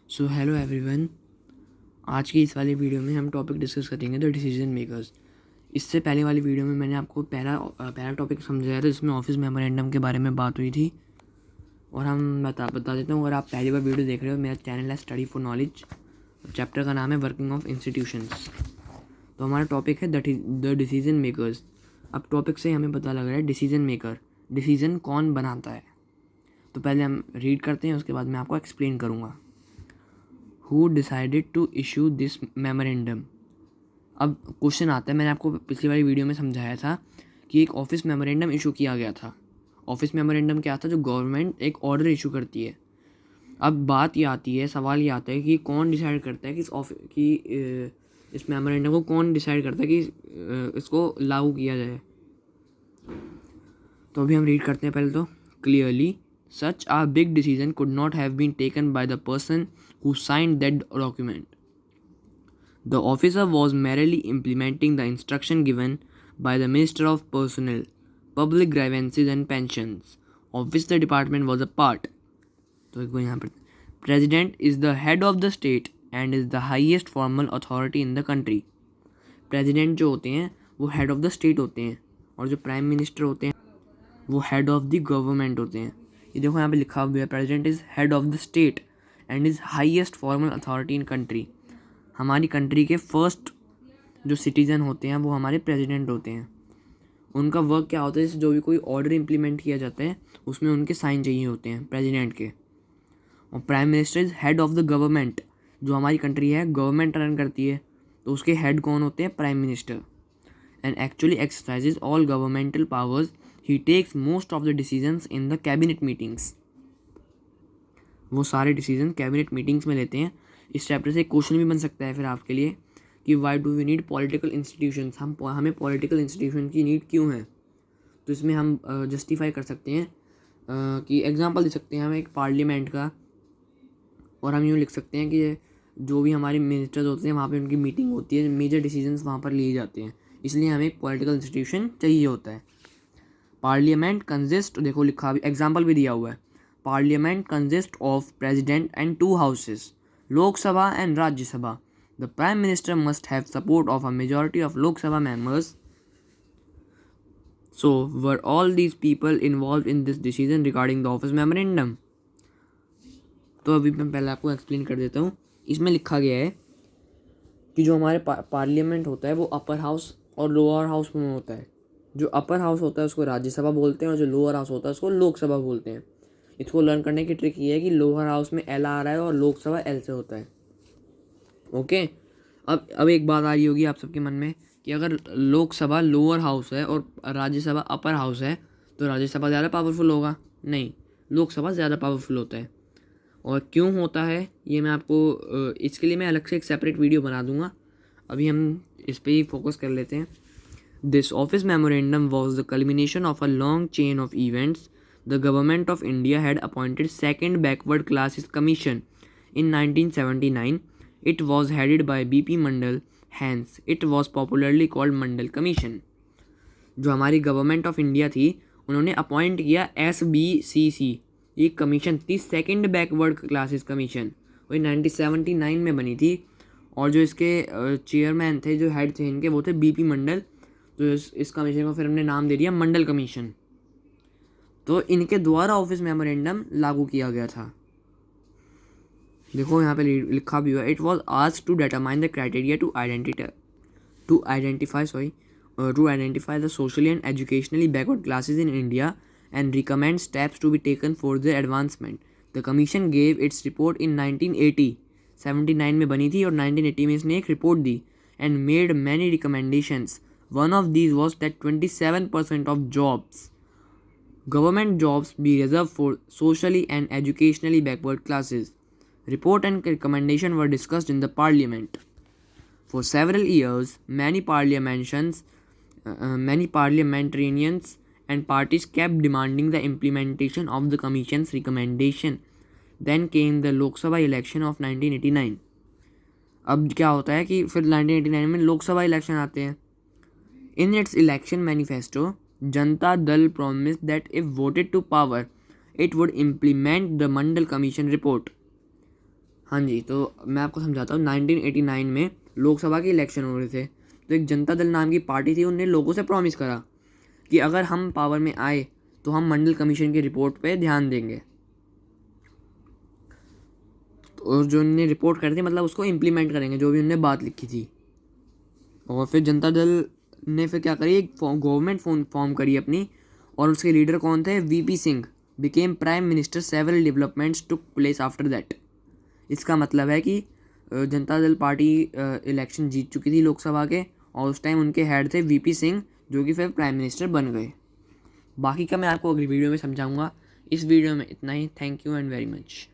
So hello everyone. आज की इस वाली वीडियो में हम टॉपिक डिस्कस करेंगे द डिसीजन मेकर्स। इससे पहले वाली वीडियो में मैंने आपको पहला टॉपिक समझाया था जिसमें ऑफिस मेमोरेंडम के बारे में बात हुई थी। और हम बता देता हूँ, अगर आप पहली बार वीडियो देख रहे हो, मेरा चैनल है स्टडी फॉर नॉलेज। चैप्टर का नाम है वर्किंग ऑफ इंस्टीट्यूशंस। तो हमारा टॉपिक है द डिसीजन मेकर्स। अब टॉपिक से हमें पता लग रहा है डिसीजन मेकर, डिसीजन कौन बनाता है। तो पहले हम रीड करते हैं, उसके बाद मैं आपको एक्सप्लेन करूँगा। Who decided to issue this memorandum. अब क्वेश्चन आता है, मैंने आपको पिछली वाली वीडियो में समझाया था कि एक ऑफिस मेमोरेंडम इशू किया गया था। ऑफिस मेमोरेंडम क्या था? जो गवर्नमेंट एक ऑर्डर इशू करती है। अब बात ये आती है, सवाल ये आता है कि कौन डिसाइड करता है कि इस मेमोरेंडम को कौन डिसाइड करता है कि इसको लागू किया जाए। तो अभी हम रीड करते हैं पहले तो। Clearly such a big decision could not have been taken by the person who signed that document. The officer was merely implementing the instruction given by the Minister of Personnel, Public Grievances and Pensions, of which the department was a part. तो एक यहाँ पर President is the head of the state and is the highest formal authority in the country. President जो होते हैं वो head of the state होते हैं, और जो Prime Minister होते हैं वो हेड ऑफ द गवर्नमेंट होते हैं। ये देखो यहाँ पे लिखा हुआ है, president is head of the state and is highest formal authority in country. हमारी कंट्री के फर्स्ट जो सिटीज़न होते हैं वो हमारे प्रेसिडेंट होते हैं। उनका वर्क क्या होता है? जैसे जो भी कोई ऑर्डर इंप्लीमेंट किया जाता है उसमें उनके साइन चाहिए होते हैं प्रेसिडेंट के। और prime minister is head of the government. जो हमारी कंट्री है गवर्नमेंट रन करती है, तो उसके हेड कौन होते हैं? Prime minister. And actually exercises all governmental powers. He takes most of the decisions in the cabinet meetings. वो सारे डिसीजन कैबिनेट मीटिंग्स में लेते हैं। इस चैप्टर से क्वेश्चन भी बन सकता है फिर आपके लिए कि why do we need political institutions. हमें पॉलिटिकल इंस्टीट्यूशन की नीड क्यों है? तो इसमें हम जस्टिफाई कर सकते हैं कि एग्जांपल दे सकते हैं हम एक पार्लियामेंट का, और हम यूँ लिख सकते हैं कि जो भी हमारे मिनिस्टर्स होते हैं वहाँ पे उनकी मीटिंग होती है, मेजर डिसीजंस वहाँ पर लिए जाते हैं, इसलिए हमें एक पॉलिटिकल इंस्टीट्यूशन चाहिए होता है। पार्लियामेंट कंसिस्ट, देखो लिखा भी, एग्जाम्पल भी दिया हुआ है। Parliament consist of president and 2 houses, Lok Sabha and Rajya Sabha. The prime minister must have support of a majority of Lok Sabha members. So were all these people involve in this decision regarding the office memorandum. तो अभी मैं पहले आपको explain कर देता हूँ। इसमें लिखा गया है कि जो हमारे पार्लियामेंट होता है वो अपर हाउस और लोअर हाउस में होता है। जो अपर हाउस होता है उसको राज्यसभा बोलते हैं, और जो लोअर हाउस होता है उसको लोकसभा बोलते हैं। इसको लर्न करने की ट्रिक ये है कि लोअर हाउस में एल आ रहा है और लोकसभा एल से होता है। ओके, अब एक बात आ रही होगी आप सबके मन में कि अगर लोकसभा लोअर हाउस है और राज्यसभा अपर हाउस है तो राज्यसभा ज़्यादा पावरफुल होगा? नहीं, लोकसभा ज़्यादा पावरफुल होता है। और क्यों होता है ये मैं आपको, इसके लिए मैं अलग से एक सेपरेट वीडियो बना दूंगा। अभी हम इस पर ही फोकस कर लेते हैं। This office memorandum was the culmination of a long chain of events. The government of India had appointed Second Backward Classes Commission in 1979. It was headed by B.P. Mandal. Hence, it was popularly called Mandal Commission. जो हमारी government of India थी उन्होंने appoint किया SBCC, ये commission थी second backward classes commission. वही 1979 में बनी थी। और जो इसके चेयरमैन थे, जो हेड थे इनके, वो थे BP मंडल। तो इस कमीशन को फिर हमने नाम दे दिया मंडल कमीशन। तो इनके द्वारा ऑफिस मेमोरेंडम लागू किया गया था। देखो यहाँ पे लिखा भी हुआ, it was asked to determine the criteria to identify the socially and educationally backward classes in India and recommend steps to be taken for the advancement. The commission gave its report in 1980। 79 में बनी थी और 1980 में इसने एक report the and made many recommendations. One of these was that 27% of jobs, government jobs, be reserved for socially and educationally backward classes. Report and recommendation were discussed in the parliament. For several years, many parliamentarians and parties kept demanding the implementation of the commission's recommendation. Then came the Lok Sabha election of 1989. अब क्या होता है कि फिर 1989 में Lok Sabha election आते हैं। In its election manifesto, Janata Dal promised that if voted to power, it would implement the Mandal Commission report. हाँ जी, तो मैं आपको समझाता हूँ। 1989 में लोकसभा के इलेक्शन हो रहे थे, तो एक जनता दल नाम की पार्टी थी, उनने लोगों से प्रॉमिस करा कि अगर हम पावर में आए तो हम मंडल कमीशन की रिपोर्ट पे ध्यान देंगे। और जो उन्होंने रिपोर्ट करी थी मतलब उसको इम्प्लीमेंट करेंगे, जो भी उन्होंने बात लिखी थी। और फिर जनता दल ने फिर क्या करी, एक गवर्नमेंट फॉर्म करी अपनी, और उसके लीडर कौन थे, VP Singh became prime minister. Several developments took place after that. इसका मतलब है कि जनता दल पार्टी इलेक्शन जीत चुकी थी लोकसभा के, और उस टाइम उनके हेड थे वीपी सिंह, जो कि फिर प्राइम मिनिस्टर बन गए। बाकी का मैं आपको अगली वीडियो में समझाऊंगा। इस वीडियो में इतना ही। Thank you and very much.